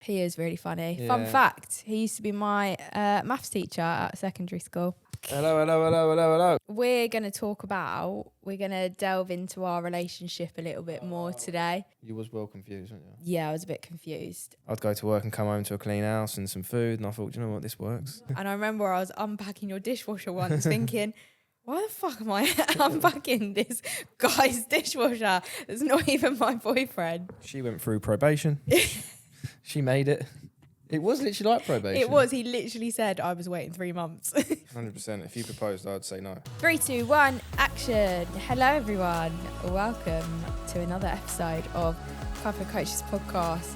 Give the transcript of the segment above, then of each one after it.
He is really funny. Yeah. Fun fact, he used to be my maths teacher at secondary school. Hello. We're going to delve into our relationship a little bit more today. You was well confused, weren't you? Yeah, I was a bit confused. I'd go to work and come home to a clean house and some food, and I thought, do you know what, this works. And I remember I was unpacking your dishwasher once thinking, why the fuck am I unpacking this guy's dishwasher? It's not even my boyfriend. She went through probation. She made it. It was literally like probation. It was. He literally said I was waiting 3 months. 100%. If you proposed, I'd say no. 3, 2, 1, action. Hello, everyone. Welcome to another episode of Couple of Coaches podcast.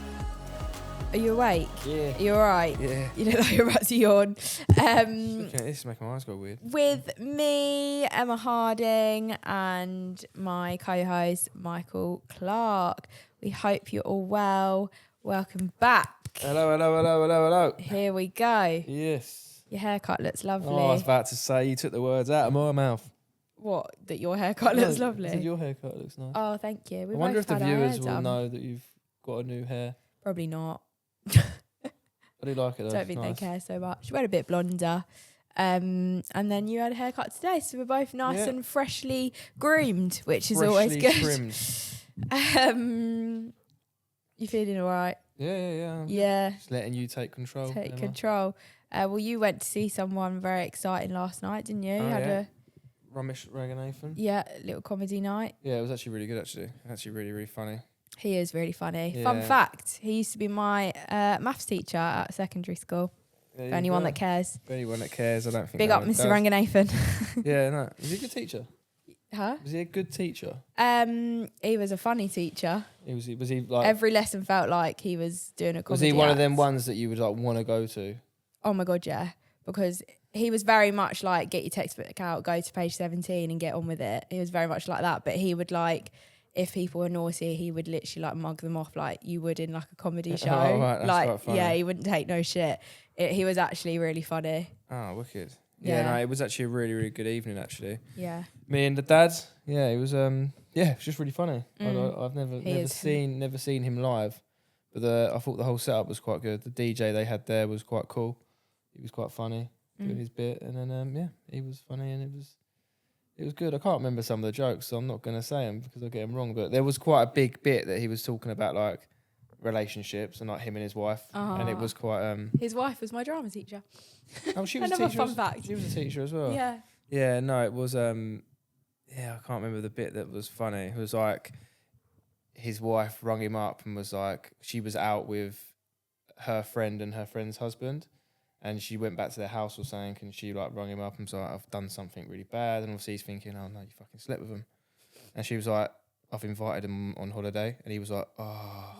Are you awake? Yeah. Are you all right? Yeah. You look like you're about to yawn. Looking at this is making my eyes go weird. With me, Emma Harding, and my co-host, Michael Clark. We hope you're all well. Welcome back. Hello. Here we go. Yes. Your haircut looks lovely. Oh, I was about to say, you took the words out of my mouth. What? That your haircut looks No, lovely? I said your haircut looks nice. Oh, thank you. I wonder if the viewers will know that you've got a new hair. Probably not. I do like it though. Don't think nice. they care so much. You went a bit blonder. And then you had a haircut today, so we're both nice and freshly groomed, which is always good. Trimmed. You feeling all right? Yeah. Yeah. Just letting you take control. Take Emma. control. Well, you went to see someone very exciting last night, didn't you? Oh, Had yeah. a Ramesh Raghunathan. little comedy night. Yeah, it was actually really good. Actually, really funny. He is really funny. Yeah. Fun fact: he used to be my maths teacher at secondary school. There For anyone that cares. For anyone that cares, I don't think. Big no up, one Mr. does. Ranganathan. Yeah, no. Was he a good teacher? Huh? Was he a good teacher? He was a funny teacher. Was he like? Every lesson felt like he was doing a comedy Was he one of them act. ones that you would like want to go to? Oh my god, yeah. Because he was very much like, get your textbook out, go to page 17 and get on with it. He was very much like that. But he would like, if people were naughty, he would literally like mug them off like you would in like a comedy show. Oh, right, that's like, quite funny. yeah, he wouldn't take no shit. He was actually really funny. Oh, wicked. Yeah. Yeah, no, it was actually a really good evening actually. Yeah. Me and the dad, yeah, it was it was just really funny. I've He never seen him live, but I thought the whole setup was quite good. The DJ they had there was quite cool. He was quite funny doing his bit, and then he was funny, and it was good. I can't remember some of the jokes, so I'm not gonna say them because I'll get them wrong. But there was quite a big bit that he was talking about like relationships and like him and his wife, and it was quite. His wife was my drama teacher. Oh, she was a Another teacher. fun fact. She was a teacher as well. Yeah. Yeah, no, it was I can't remember the bit that was funny. It was like his wife rung him up and was like, she was out with her friend and her friend's husband, and she went back to their house or something, and she like rung him up and was like, I've done something really bad, and obviously he's thinking, oh no, you fucking slept with him. And she was like, I've invited him on holiday, and he was like, I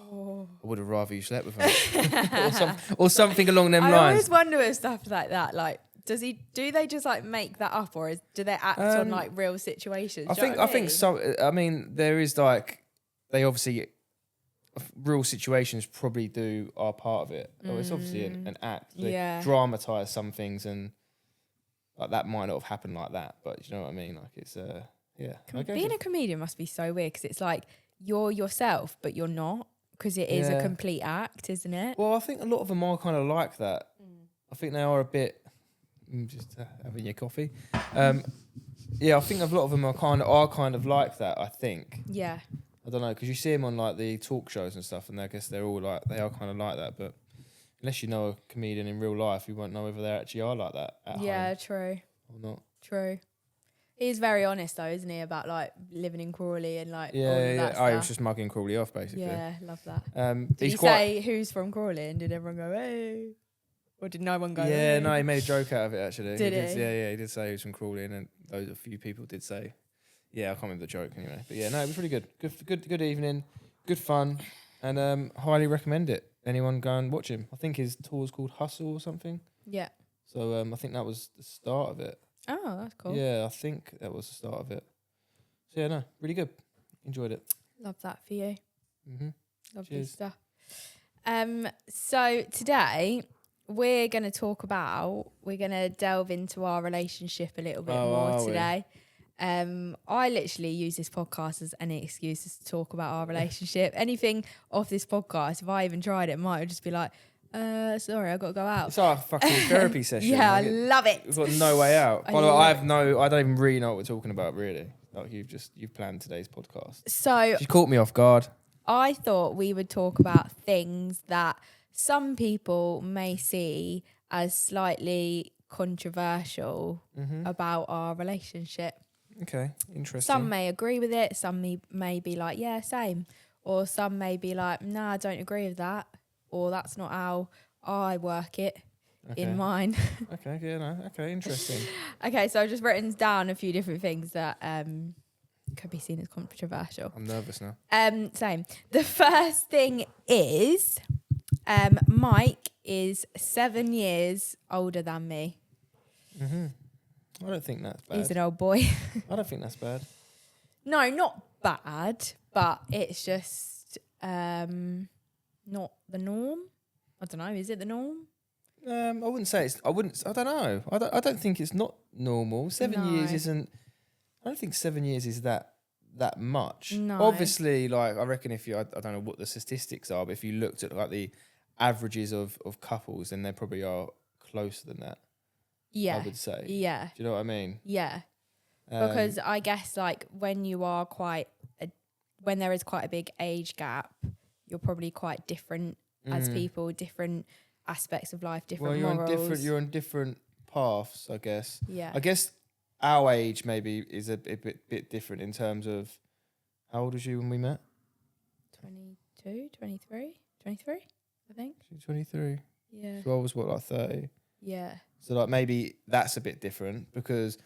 would have rather you slept with him. or something along them I lines. always wonder with stuff like that, like, do they just like make that up, or do they act on like real situations? I think so. I mean, there is like, they obviously, real situations probably are part of it. Or it's obviously an act. They dramatise some things, and like that might not have happened like that, but you know what I mean? Like it's Being a comedian must be so weird because it's like you're yourself, but you're not, because it is a complete act, isn't it? Well, I think a lot of them are kind of like that. I think they are a bit. Just having your coffee. I think a lot of them are kind of like that. I think. Yeah. I don't know, because you see them on like the talk shows and stuff, and I guess they are kind of like that. But unless you know a comedian in real life, you won't know whether they actually are like that at home True. or not. True. He's very honest though, isn't he, about like living in Crawley and like all of that Yeah. stuff. He was just mugging Crawley off basically. Yeah, love that. Did He's he quite. say who's from Crawley, and did everyone go hey? Or did no one go? Yeah, hey? no, he made a joke out of it actually. Did he? Yeah, he did say he was from Crawley, and then a few people did say. Yeah, I can't remember the joke anyway. But yeah, no, it was really good. Good evening, good fun, and highly recommend it. Anyone go and watch him. I think his tour's called Hustle or something. Yeah. So I think that was the start of it. Oh, that's cool. Yeah, I think that was the start of it. So yeah, no, really good. Enjoyed it. Love that for you. Mm-hmm. Lovely Cheers. stuff. So today we're going to delve into our relationship a little bit more today. I literally use this podcast as any excuse to talk about our relationship. Anything off this podcast, if I even tried it, might just be like, sorry, I got to go out. It's our fucking therapy session. Yeah, like I love it. We've got no way out. By the way, I don't even really know what we're talking about, really. Like you've planned today's podcast. So She caught me off guard. I thought we would talk about things that some people may see as slightly controversial about our relationship. Okay, interesting. Some may agree with it. Some may be like, yeah, same. Or some may be like, nah, I don't agree with that. Or that's not how I work it in mine. Okay, yeah, no, okay, interesting. Okay, so I've just written down a few different things that could be seen as controversial. I'm nervous now. Same. The first thing is Mike is 7 years older than me. I don't think that's bad. He's an old boy. I don't think that's bad. No, not bad, but it's just not the norm. I don't know. Is it the norm? I wouldn't say it's. I don't know. I don't think it's not normal. 7 years isn't. I don't think 7 years is that much. No. Obviously, like I reckon if you, I don't know what the statistics are, but if you looked at like the averages of couples, then they probably are closer than that. Yeah. I would say. Yeah. Do you know what I mean? Yeah. Because I guess like when there is quite a big age gap, you're probably quite different as people, different aspects of life, different morals. You're on different paths, I guess. Yeah. I guess our age maybe is a bit different in terms of how old was you when we met? 22, 23, I think. 23. Yeah. So I was what, like 30? Yeah. So like maybe that's a bit different because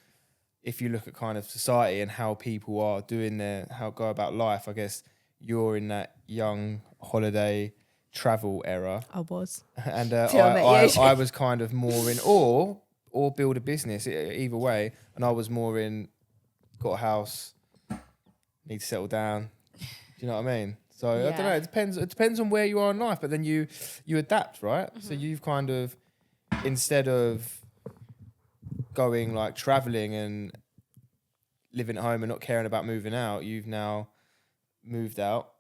if you look at kind of society and how people are doing go about life, I guess you're in that young holiday travel era. I was. And I was kind of more in or build a business, either way. And I was more in got a house, need to settle down. Do you know what I mean? So I don't know. It depends on where you are in life. But then you adapt, right? So you've kind of, instead of going like traveling and living at home and not caring about moving out, you've now moved out.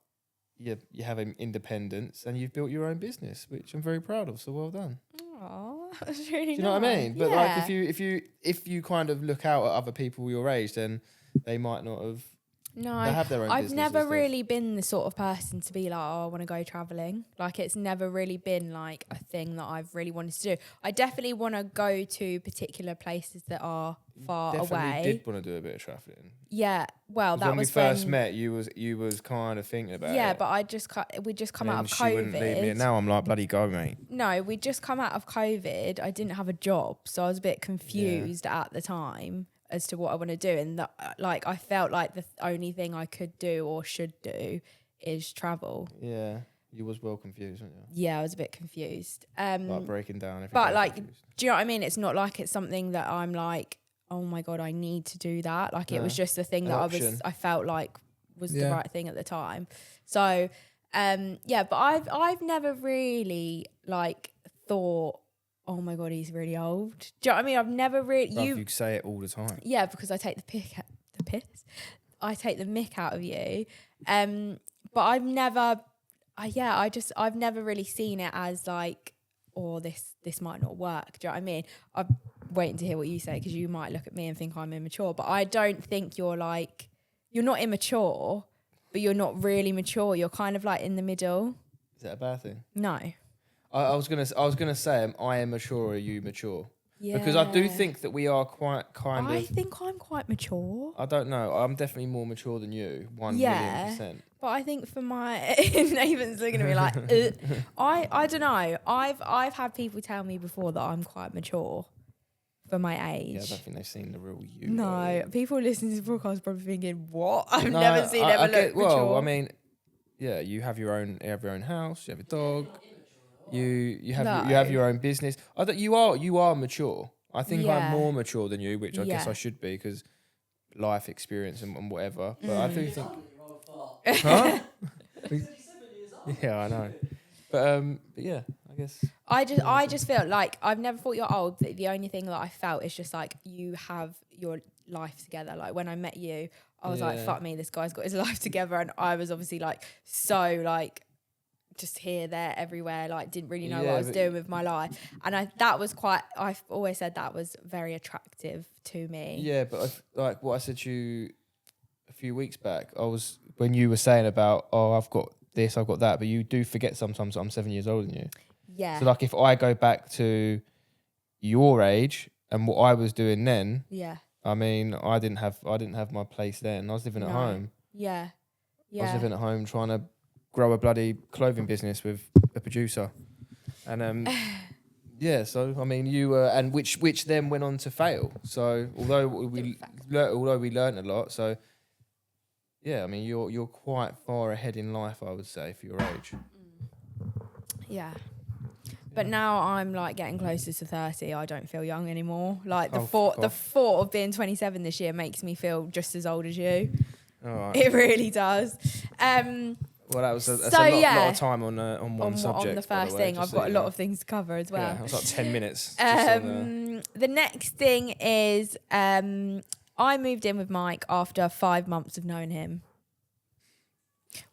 You have independence and you've built your own business, which I'm very proud of. So well done. Oh, that's really nice. Do you know what I mean? But like if you kind of look out at other people your age, then they might not have. No, they have their own I've business never and stuff. really been the sort of person to be like, oh, I want to go travelling. Like, it's never really been like a thing that I've really wanted to do. I definitely want to go to particular places that are far away. Definitely did want to do a bit of travelling. Yeah, well, that when was we first met. You was kind of thinking about it. Yeah, but we just come out of she COVID. Wouldn't leave me, and now I'm like, bloody go, mate. No, we just come out of COVID. I didn't have a job, so I was a bit confused at the time as to what I want to do, and that, like, I felt like the only thing I could do or should do is travel. Yeah, you was well confused, weren't you? Yeah, I was a bit confused. Like breaking down everything. But like, confused. Do you know what I mean? It's not like it's something that I'm like, oh my God, I need to do that. Like, it was just a thing that I felt like was the right thing at the time. So, but I've never really like thought, oh my God, he's really old. Do you know what I mean? I've never really... You say it all the time. Yeah, because I take the piss. I take the mick out of you. But I've never... I've never really seen it as like, oh, this might not work. Do you know what I mean? I'm waiting to hear what you say because you might look at me and think I'm immature. But I don't think you're not immature, but you're not really mature. You're kind of like in the middle. Is that a bad thing? No. I was gonna say, I am mature. Or are you mature? Yeah. Because I do think that we are quite I think I'm quite mature. I don't know. I'm definitely more mature than you. 1,000,000%. But I think for my Nathan's looking at me like, I don't know. I've had people tell me before that I'm quite mature for my age. Yeah, I don't think they've seen the real you. No, people listening to this podcast probably thinking, what? I've never seen Emma look mature. Well, I mean, yeah, you have your own house, you have a dog. You have your own business. You are mature. I think I'm more mature than you, which I guess I should be because life experience and whatever. But I do think. Huh? Yeah, I know. But yeah, I guess. I just feel like I've never thought you're old. But the only thing that I felt is just like you have your life together. Like when I met you, I was like, Yeah. fuck me, this guy's got his life together. And I was obviously like, so like, just here, there, everywhere, like didn't really know what I was doing with my life. And I've always said that was very attractive to me. Yeah, but like what I said to you a few weeks back, when you were saying about, oh, I've got this, I've got that, but you do forget sometimes that I'm 7 years older than you. Yeah. So like if I go back to your age and what I was doing then, Yeah. I mean, I didn't have my place then. I was living at home. Yeah. I was living at home trying to grow a bloody clothing business with a producer. And yeah, so I mean, you were, and which then went on to fail. So although we learned a lot, so yeah, I mean, you're quite far ahead in life, I would say, for your age. Yeah. But now I'm like getting closer to 30. I don't feel young anymore. Like the thought of being 27 this year makes me feel just as old as you. All right. It really does. Well, that's a lot of time on one subject. On the first thing, I've got a lot of things to cover as well. Yeah, it was like 10 minutes. The next thing is I moved in with Mike after 5 months of knowing him,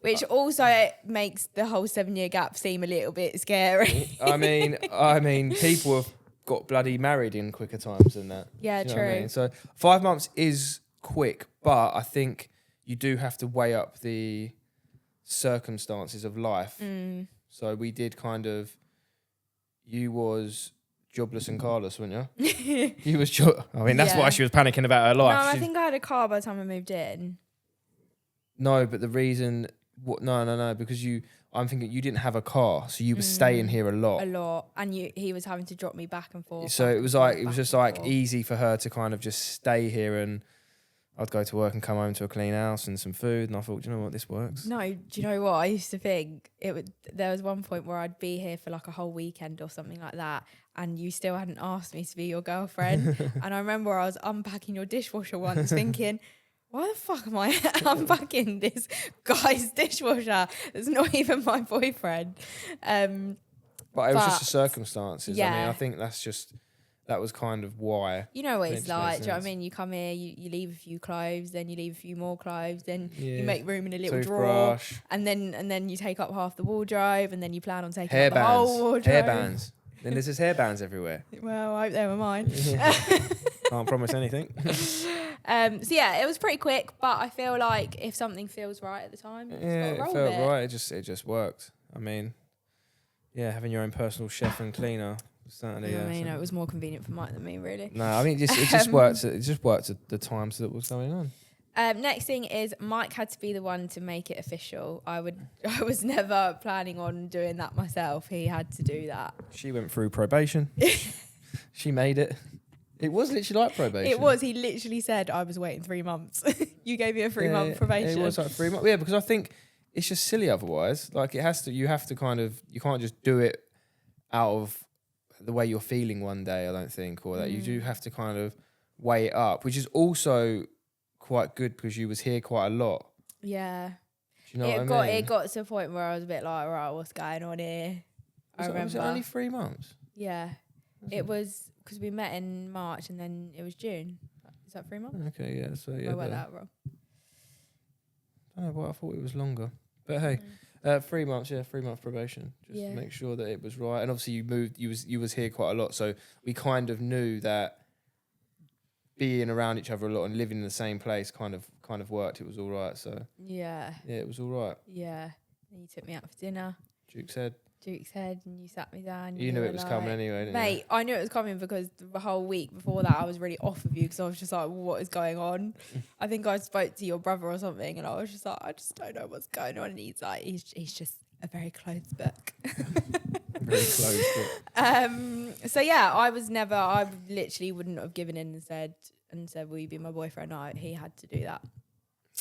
which also makes the whole 7-year gap seem a little bit scary. I mean, people have got bloody married in quicker times than that. Yeah, Do you true. know what I mean? So 5 months is quick, but I think you do have to weigh up the circumstances of life. So we did you was jobless and carless, weren't you? You was that's why she was panicking about her life. No, I think I had a car by the time I moved in. No, but the reason no, because I'm thinking you didn't have a car, so you were staying here a lot. And he was having to drop me back and forth. So it was just easy for her to kind of just stay here, and I'd go to work and come home to a clean house and some food, and I thought, do you know what, this works. No, do you know what I used to think? There was one point where I'd be here for like a whole weekend or something like that, and you still hadn't asked me to be your girlfriend. And I remember I was unpacking your dishwasher once, thinking, why the fuck am I unpacking this guy's dishwasher? It's not even my boyfriend. But it was just the circumstances. Yeah. I mean, I think that was kind of why. You know what it's like, do you know what I mean? You come here, you leave a few clothes, then you leave a few more clothes, then you make room in a little drawer, and then you take up half the wardrobe, and then you plan on taking up the whole wardrobe. Hairbands. Then there's just hairbands everywhere. Well, I hope they were mine. Can't promise anything. So yeah, it was pretty quick, but I feel like if something feels right at the time, it felt right. It just worked. I mean, yeah, having your own personal chef and cleaner. Certainly, I mean, it was more convenient for Mike than me, really. No, I mean, it just worked. It just worked at the times that was going on. Next thing is Mike had to be the one to make it official. I was never planning on doing that myself. He had to do that. She went through probation. She made it. It was literally like probation. It was. He literally said, I was waiting 3 months. You gave me a 3-month probation. It was like 3 months. Yeah, because I think it's just silly otherwise. Like you have to kind of, you can't just do it out of the way you're feeling one day, I don't think, or that you do have to kind of weigh it up, which is also quite good because you was here quite a lot. Yeah. Do you know what I mean? It got to a point where I was a bit like, right, what's going on here? Was it only 3 months? Yeah. It was because we met in March and then it was June. Is that 3 months? Okay, yeah. So yeah. I worked that wrong. Oh, well, I thought it was longer. But hey, 3 months, 3 month probation. Just to make sure that it was right. And obviously you moved, you was here quite a lot. So we kind of knew that being around each other a lot and living in the same place kind of worked. It was all right. So yeah, it was all right. Yeah. And you took me out for dinner. Duke's Head, and you sat me down. You knew it was coming anyway, didn't mate, you? I knew it was coming because the whole week before that I was really off of you because I was just like, what is going on? I think I spoke to your brother or something and I was just like, I just don't know what's going on. And he's like, he's just a very closed book. Very closed book. So yeah, I literally wouldn't have given in and said, will you be my boyfriend? No, he had to do that.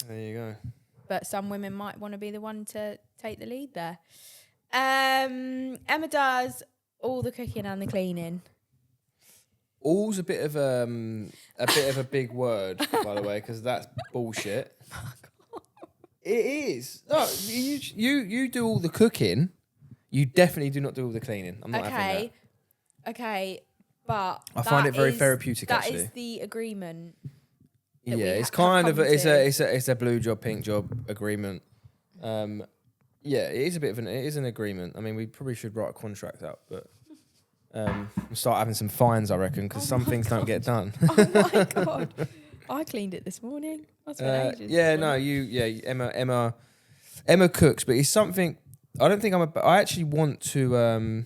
There you go. But some women might want to be the one to take the lead there. Emma does all the cooking and the cleaning. All's a bit of a big word, by the way, because that's bullshit. It is. No, you do all the cooking. You definitely do not do all the cleaning. I'm not having that. Okay, but I find it very therapeutic. That actually, is the agreement. that Yeah, we it's have kind of come to. it's a blue job, pink job agreement. Yeah, it is an agreement. I mean, we probably should write a contract out, but start having some fines, I reckon, because some things don't get done. Oh my god! I cleaned it this morning. I spent ages. Yeah, no, Emma cooks, but it's something I don't think I actually want to.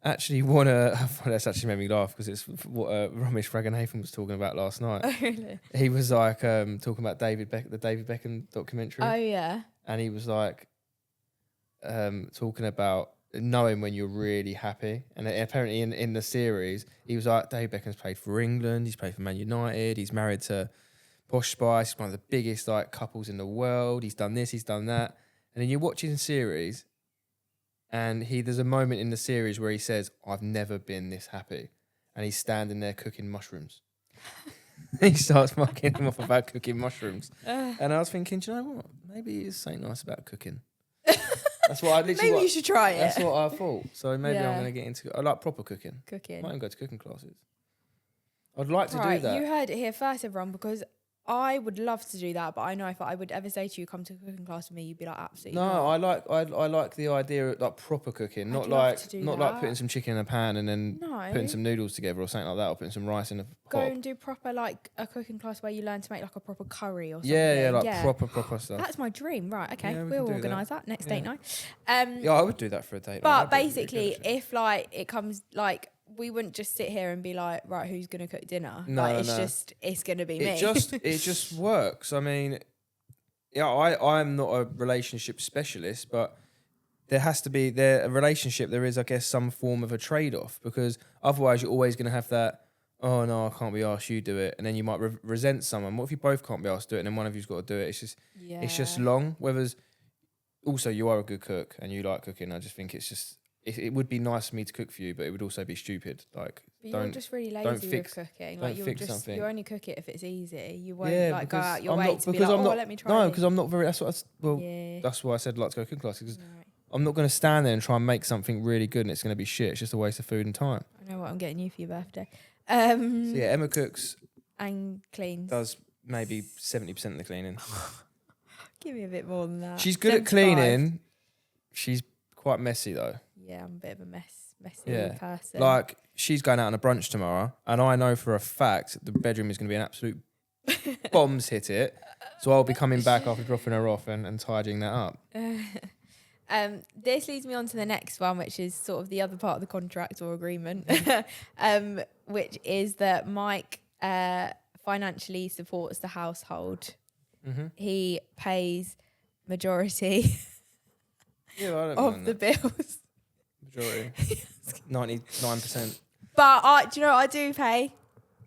That's actually made me laugh because it's what Ramesh Raghunathan was talking about last night. Oh really? He was like talking about the David Beckham documentary. Oh yeah. And he was like talking about knowing when you're really happy. And apparently in the series, he was like, David Beckham's played for England, he's played for Man United, he's married to Posh Spice, he's one of the biggest like couples in the world, he's done this, he's done that. And then you're watching the series, and there's a moment in the series where he says, I've never been this happy. And he's standing there cooking mushrooms. He starts mucking him off about cooking mushrooms. And I was thinking, do you know what? Maybe it's something nice about cooking. That's what I literally... Maybe you should try it. That's what I thought. So maybe I'm Yeah. going to get into... I like proper cooking. I might even go to cooking classes. I'd like to do that. You heard it here first, everyone, because I would love to do that, but I know if I would ever say to you, come to a cooking class with me, you'd be like, absolutely No, not. I like the idea of like proper cooking, not I'd love like to do not that. like putting some chicken in a pan and then No. putting some noodles together or something like that, or putting some rice in a Go pot. and do proper, like, a cooking class where you learn to make, like, a proper curry or something. Yeah, proper stuff. That's my dream. Right, okay. Yeah, we we'll can do organise that next date night. Yeah, I would do that for a date. But basically, if, like, it comes, like, we wouldn't just sit here and be like, right, who's going to cook dinner? No, like, no. it's going to be me. It just works. I mean, yeah, I'm not a relationship specialist, but there has to be a relationship. There is, I guess, some form of a trade-off, because otherwise you're always going to have that, oh no, I can't be asked, you do it. And then you might resent someone. What if you both can't be asked to do it and then one of you's got to do it? It's just long. Whereas also you are a good cook and you like cooking. I just think it would be nice for me to cook for you, but it would also be stupid. Like, but you're just really lazy with cooking. Like, you only cook it if it's easy. You won't go out your way to be like, let me try. No, because I'm not very. That's that's why I said I'd like to go cooking classes. Because I'm not going to stand there and try and make something really good and it's going to be shit. It's just a waste of food and time. I know what I'm getting you for your birthday. So yeah, Emma cooks and cleans. Does maybe 70% of the cleaning. Give me a bit more than that. She's good at cleaning. She's quite messy though. Yeah, I'm a bit of a messy person. Like, she's going out on a brunch tomorrow, and I know for a fact the bedroom is going to be an absolute bombs hit it. So I'll be coming back after dropping her off and tidying that up. This leads me on to the next one, which is sort of the other part of the contract or agreement, which is that Mike financially supports the household. Mm-hmm. He pays majority of the bills. Majority. 99%. But do you know what I do pay?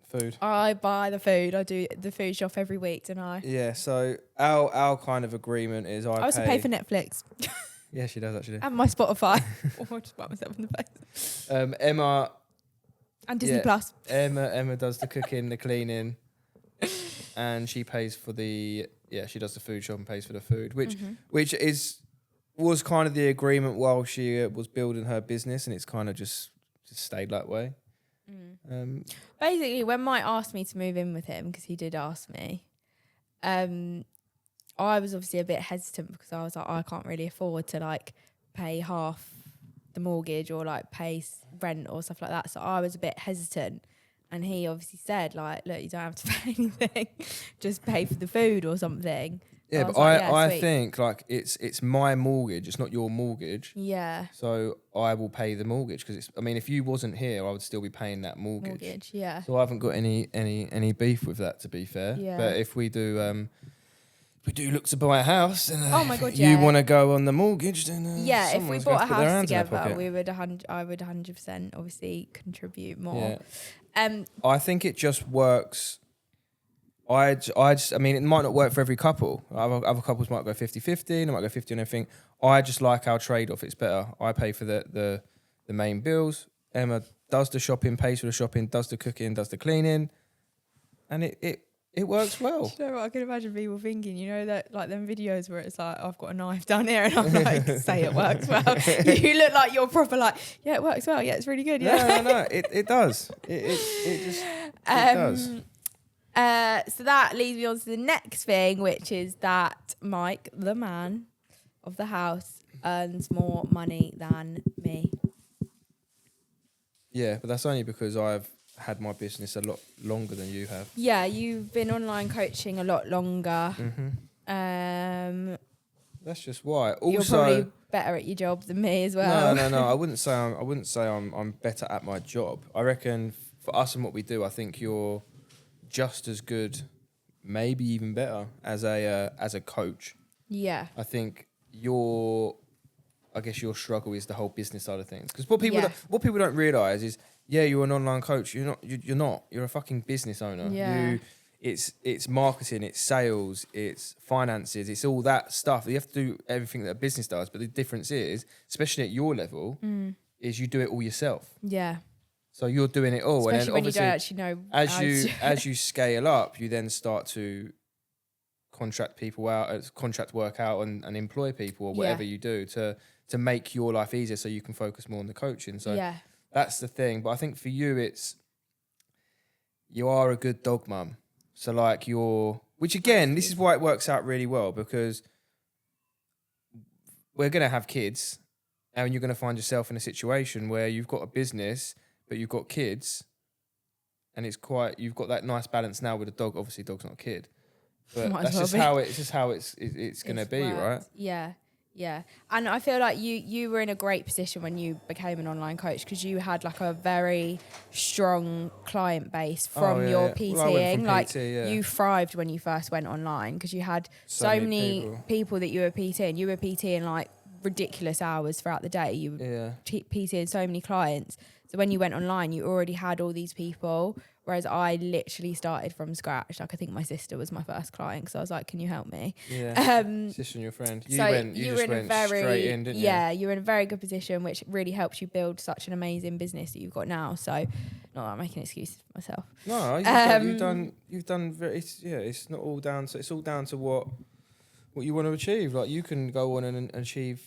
Food. I buy the food. I do the food shop every week, don't I? Yeah, so our kind of agreement is I also pay for Netflix. Yeah, she does actually. And my Spotify. I just whack myself in the face. Emma. And Disney Plus. Emma does the cooking, the cleaning, and she pays for she does the food shop and pays for the food, which was kind of the agreement while she was building her business, and it's kind of just stayed that way. Basically, when Mike asked me to move in with him, because he did ask me, I was obviously a bit hesitant because I was like, I can't really afford to like pay half the mortgage or like pay rent or stuff like that. So I was a bit hesitant. And he obviously said, like, look, you don't have to pay anything. Just pay for the food or something. Yeah, but I think like it's my mortgage. It's not your mortgage. Yeah. So I will pay the mortgage because if you wasn't here, I would still be paying that mortgage. Yeah. So I haven't got any beef with that, to be fair. Yeah. But if we do look to buy a house, and oh my God, you want to go on the mortgage, then if we bought a house together, I would 100% obviously contribute more. Yeah. I think it just works. It might not work for every couple. Other couples might go 50-50, and I might go 50 on everything. I just like our trade-off. It's better. I pay for the main bills. Emma does the shopping, pays for the shopping, does the cooking, does the cleaning, and it works well. Do you know what I can imagine people thinking? You know that like them videos where it's like, I've got a knife down here, and I'm like, say it works well. You look like you're proper like, yeah, it works well. Yeah, it's really good. Yeah, No, it does. It just does. So that leads me on to the next thing, which is that Mike, the man of the house, earns more money than me. Yeah, but that's only because I've had my business a lot longer than you have. Yeah, you've been online coaching a lot longer. That's just why. Also, you're probably better at your job than me as well. No. I wouldn't say I'm better at my job. I reckon for us and what we do, I think you're just as good, maybe even better as a coach. Yeah. I think I guess your struggle is the whole business side of things. Because what people don't realize is, yeah, you're an online coach. You're not. You're a fucking business owner. Yeah. It's marketing, it's sales, it's finances, it's all that stuff. You have to do everything that a business does. But the difference is, especially at your level, is you do it all yourself. Yeah. So you're doing it all, Especially and then when you obviously, don't actually know. as you scale up, you then start to contract people out, contract work out, and employ people or whatever you do to make your life easier, so you can focus more on the coaching. So that's the thing. But I think for you, you are a good dog mum. So like which again, this is why it works out really well, because we're going to have kids and you're going to find yourself in a situation where you've got a business, but you've got kids, and you've got that nice balance now with a dog. Obviously dog's not a kid, but that's just how it's going to be, right? Yeah. Yeah. And I feel like you were in a great position when you became an online coach, because you had like a very strong client base from your PTing. Well, I went from PT, you thrived when you first went online, because you had so many people that you were PTing. You were PTing like ridiculous hours throughout the day. You were PTing so many clients. So when you went online, you already had all these people. Whereas I literally started from scratch. Like, I think my sister was my first client, because I was like, "Can you help me?" Yeah. Sister and your friend. You just went straight in, didn't you? Yeah, you were in a very good position, which really helps you build such an amazing business that you've got now. So, not that I'm making excuses for myself. No, you've done very. It's not all down to. It's all down to what you want to achieve. Like, you can go on and achieve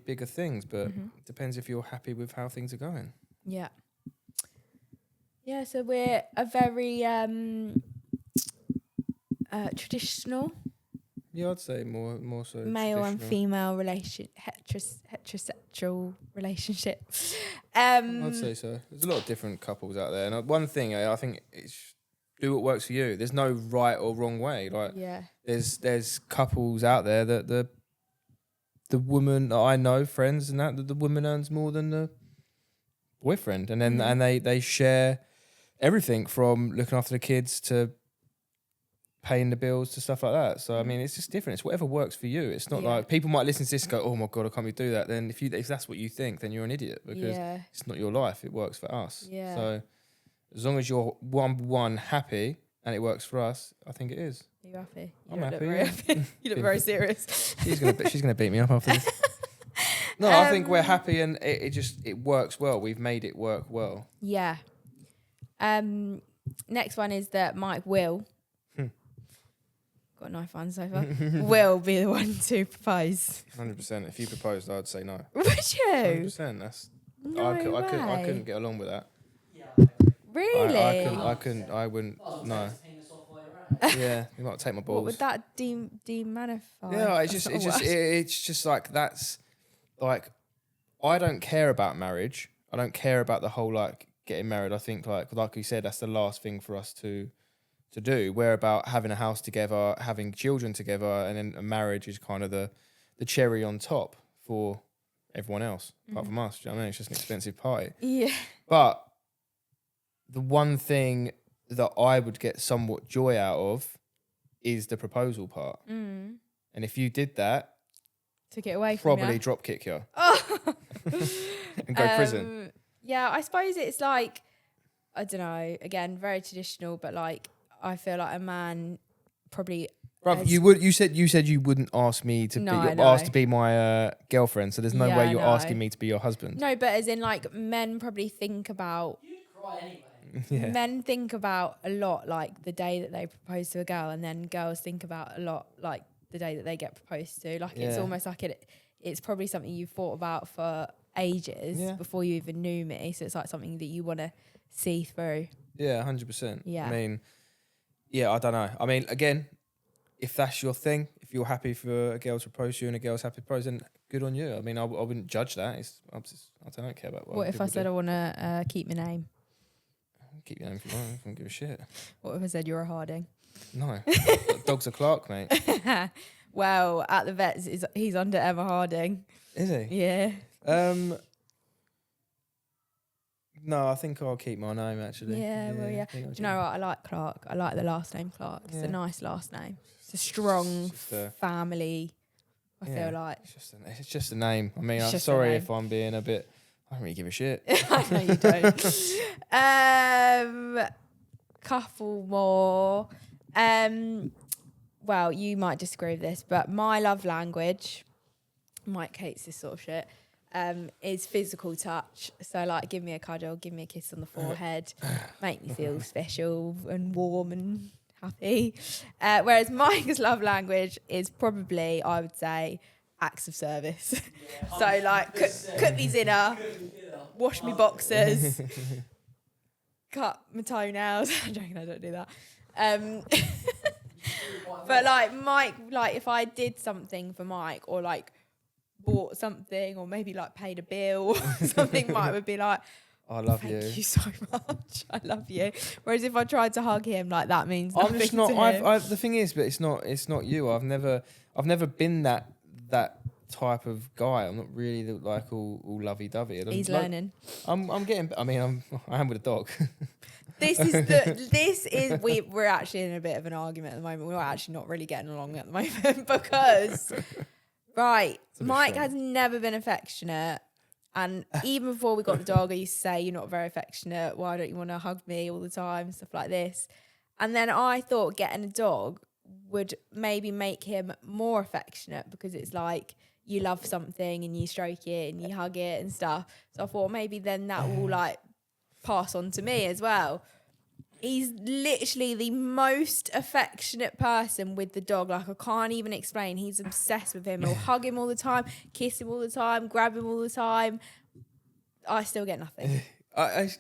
bigger things, but it depends if you're happy with how things are going. Yeah. Yeah, so we're a very traditional. Yeah, I'd say more so male and female heterosexual relationship. I'd say so. There's a lot of different couples out there, and one thing I think is, do what works for you. There's no right or wrong way. Like, there's couples out there that the woman that I know, friends and that the woman earns more than the boyfriend, and then and they share everything from looking after the kids to paying the bills to stuff like that. So I mean, it's just different. It's whatever works for you. It's not like people might listen to this and go, "Oh my god, I can't do that." Then if that's what you think, then you're an idiot, because it's not your life. It works for us. Yeah. So as long as you're one happy and it works for us, I think it is. Are you happy? I'm happy. Very happy. You look very serious. She's gonna beat me up after this. No, I think we're happy, and it works well. We've made it work well. Yeah. Next one is that Mike will. Got a knife on so far. Will be the one to propose. 100%. If you proposed, I'd say no. Would you? 100%. That's no I couldn't get along with that. Really? I wouldn't. No. Yeah, you might take my balls. What would that demanify? Yeah, it's just like, that's like, I don't care about marriage. I don't care about the whole like getting married. I think like you said, that's the last thing for us to do. We're about having a house together, having children together, and then a marriage is kind of the cherry on top for everyone else, apart from us. Do you know what I mean? It's just an expensive party. Yeah. But the one thing that I would get somewhat joy out of is the proposal part. And if you did that, took it away from probably you. drop kick you. Oh. And go prison. Yeah, I suppose it's like, I don't know, again, very traditional, but like, I feel like a man probably. Bruv, you said you wouldn't ask me to be my girlfriend, so there's no way you're asking me to be your husband. No, but as in like, men probably think about. You'd cry anyway. Yeah. Men think about a lot like the day that they propose to a girl, and then girls think about a lot like the day that they get proposed to. Like it's almost like it's probably something you've thought about for ages before you even knew me. So it's like something that you want to see through. Yeah, 100%. Yeah. I mean, Yeah, I don't know. I mean, again, if that's your thing, if you're happy for a girl to propose to you and a girl's happy to propose, then good on you. I mean, I wouldn't judge that. I don't care about What if I said I want to keep my name? Keep your name if you want. I don't give a shit. What if I said you're a Harding? No. Dog's a Clark, mate. Well, at the vets, he's under Emma Harding. Is he? Yeah. No, I think I'll keep my name, actually. Yeah, well, yeah. Do you know what? I like Clark. I like the last name Clark. It's a nice last name. It's a strong family, I feel like. It's just a name. I mean, I'm sorry if I'm being a bit... I don't really give a shit. I know you don't. Couple more. Well, you might disagree with this, but my love language, Mike hates this sort of shit, is physical touch. So, like, give me a cuddle, give me a kiss on the forehead, make me feel special and warm and happy. Whereas Mike's love language is probably, I would say, acts of service. So, like, cook me dinner, wash me boxers, cut my toenails. I'm joking, I don't do that. But, like, Mike, like, if I did something for Mike or, like, bought something or maybe, like, paid a bill or something, Mike would be like, I love you. Thank you so much. I love you. Whereas if I tried to hug him, like, that means nothing I'm just not. to him. The thing is, but it's not you. I've never been that type of guy. I'm not really like all lovey dovey. He's learning. I'm getting. I mean, I am with a dog. We're actually in a bit of an argument at the moment. We're actually not really getting along at the moment because, right, Mike has never been affectionate. And even before we got the dog, I used to say, you're not very affectionate. Why don't you want to hug me all the time? Stuff like this. And then I thought getting a dog would maybe make him more affectionate because it's like you love something and you stroke it and you hug it and stuff. So I thought maybe then that will like pass on to me as well. He's literally the most affectionate person with the dog. Like, I can't even explain. He's obsessed with him. He'll hug him all the time, kiss him all the time, grab him all the time. I still get nothing.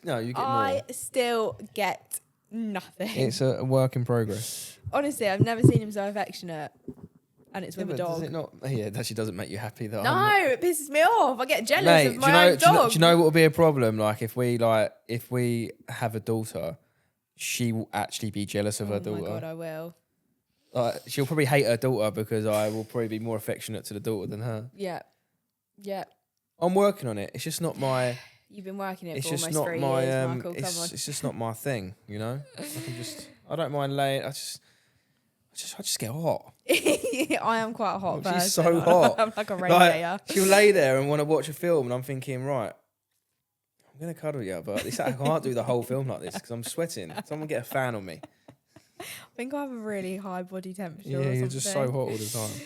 No, you get more. I still get nothing. It's a work in progress. Honestly, I've never seen him so affectionate. And it's with a dog. Does it not? Yeah, it actually doesn't make you happy though. No, it pisses me off. I get jealous of my own dog. Do you know what will be a problem? Like if we have a daughter, she will actually be jealous of her daughter. Oh my God, I will. She'll probably hate her daughter because I will probably be more affectionate to the daughter than her. Yeah. Yeah. I'm working on it. It's just not my... You've been working it it's for just almost not 3 my, years, Michael. Come on. It's just not my thing, you know? I don't mind laying... I just get hot. I am quite a hot person. She's so hot. I'm like a radiator. She'll lay there and want to watch a film and I'm thinking, right, I'm going to cuddle you, but I can't do the whole film like this because I'm sweating. Someone get a fan on me. I think I have a really high body temperature. Yeah, you're just so hot all the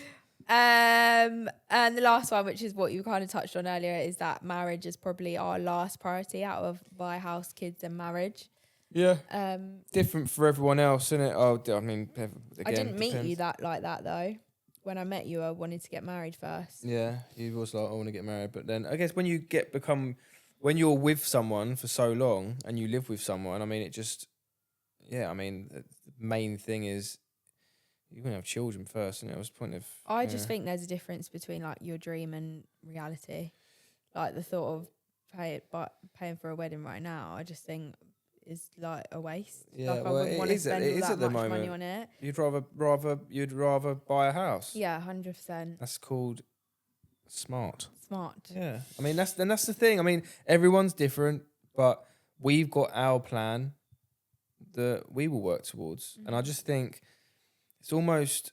time. And the last one, which is what you kind of touched on earlier, is that marriage is probably our last priority out of buy house, kids, and marriage. Yeah. Different for everyone else, isn't it? Oh, I mean, again, I didn't meet you like that though. When I met you, I wanted to get married first. Yeah, you was like, I want to get married, but then I guess when when you're with someone for so long and you live with someone, I mean, it just, yeah, I mean, the main thing is you're gonna have children first, and it was the point of. I just think there's a difference between like your dream and reality. Like the thought of paying for a wedding right now, I just think is like a waste. Yeah, like I wouldn't want to spend all that much money on it. You'd rather buy a house. Yeah, 100%. That's called smart. Yeah, I mean that's the thing. I mean everyone's different, but we've got our plan that we will work towards, and I just think it's almost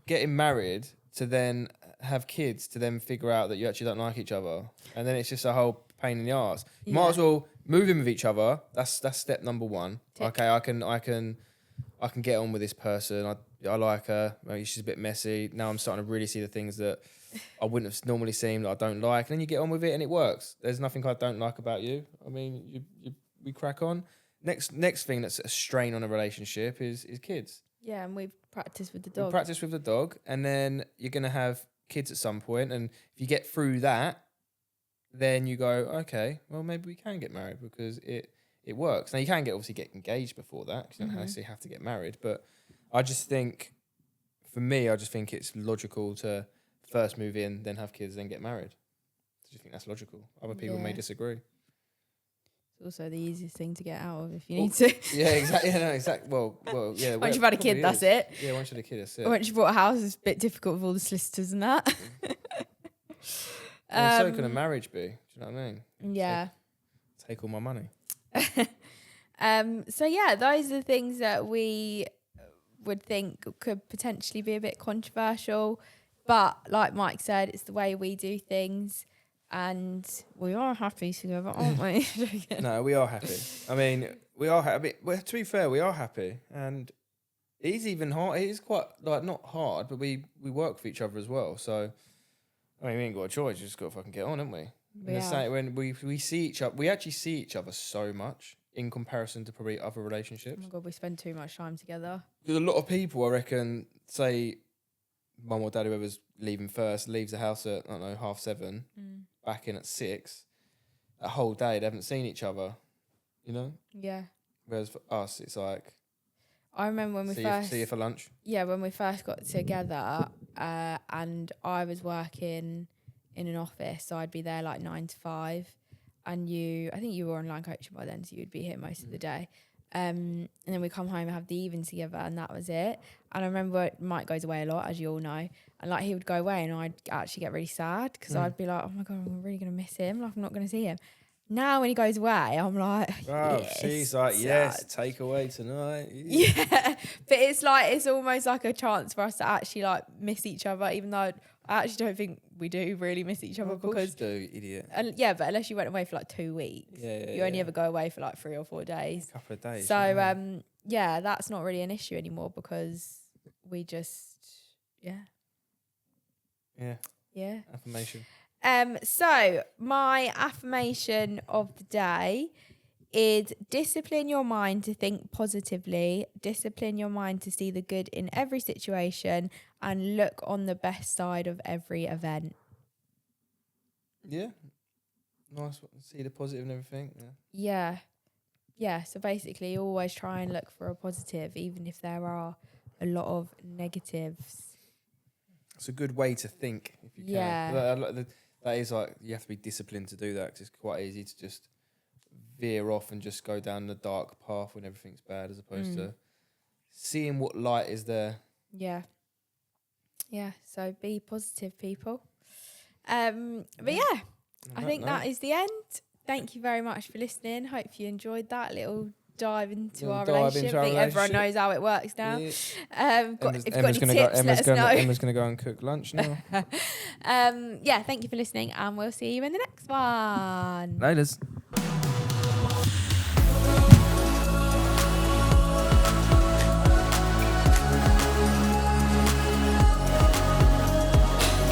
getting married to then have kids to then figure out that you actually don't like each other, and then it's just a whole pain in the arse. You might as well move in with each other. That's step number one. Tick. Okay, I can get on with this person. I like her. Maybe she's a bit messy. Now I'm starting to really see the things that I wouldn't have normally seen that I don't like, and then you get on with it and it works. There's nothing I don't like about you. I mean, we crack on. Next thing that's a strain on a relationship is kids. Yeah, and we've practiced with the dog. Practice with the dog, and then you're gonna have kids at some point, and if you get through that, then you go, okay, well maybe we can get married because it works. Now you can obviously get engaged before that, because you don't necessarily have to get married. But I just think, for me, it's logical to first move in, then have kids, then get married. Do you think that's logical? Other people may disagree. It's also the easiest thing to get out of if you need to. Yeah, exactly. Yeah, no, exactly. Well, yeah. Once you've had a kid, that's it. Yeah, once you've had a kid, that's it. Once you bought a house, it's a bit difficult with all the solicitors and that. So can a marriage be? Do you know what I mean? Yeah. Take all my money. So yeah, those are the things that we would think could potentially be a bit controversial, but like Mike said, it's the way we do things, and we are happy together, aren't we? No, we are happy. I mean, we are happy. Well, to be fair, we are happy, and it is even hard. It is quite not hard, but we work for each other as well. So I mean, we ain't got a choice. We just got to fucking get on, haven't we? When we see each other, we actually see each other so much in comparison to probably other relationships. Oh my God, we spend too much time together. Because a lot of people, I reckon, say mum or dad, whoever's leaving first, leaves the house at, 7:30, back in at 6. That whole day, they haven't seen each other, you know? Yeah. Whereas for us, it's like... I remember when we first... See you for lunch. Yeah, when we first got together, and I was working in an office, so I'd be there like 9 to 5, and I think you were online coaching by then, so you'd be here most of the day. And then we come home and have the evening together, and that was it. And I remember Mike goes away a lot, as you all know, and like he would go away, and I'd actually get really sad because I'd be like, oh my God, I'm really gonna miss him. Like I'm not gonna see him. Now when he goes away, I'm like, oh, yes, she's like, yes, take away tonight. Yeah, but it's almost like a chance for us to actually like miss each other, even though I actually don't think we do really miss each other, because you do, idiot. And yeah, but unless you went away for like 2 weeks, you only ever go away for like 3 or 4 days. A couple of days. So yeah, that's not really an issue anymore because we just yeah. Affirmation. So my affirmation of the day is discipline your mind to think positively, discipline your mind to see the good in every situation, and look on the best side of every event. Yeah. Nice. See the positive and everything. Yeah. So basically always try and look for a positive, even if there are a lot of negatives. It's a good way to think, if you can. Yeah. That is like, you have to be disciplined to do that, because it's quite easy to just veer off and just go down the dark path when everything's bad, as opposed to seeing what light is there. Yeah. So be positive, people. But yeah, I think that is the end. Thank you very much for listening. Hope you enjoyed that little dive into our relationship. I think everyone knows how it works now. Yeah. If you've got any tips, let us know. Emma's going to go and cook lunch now. Yeah, thank you for listening, and we'll see you in the next one. Laters.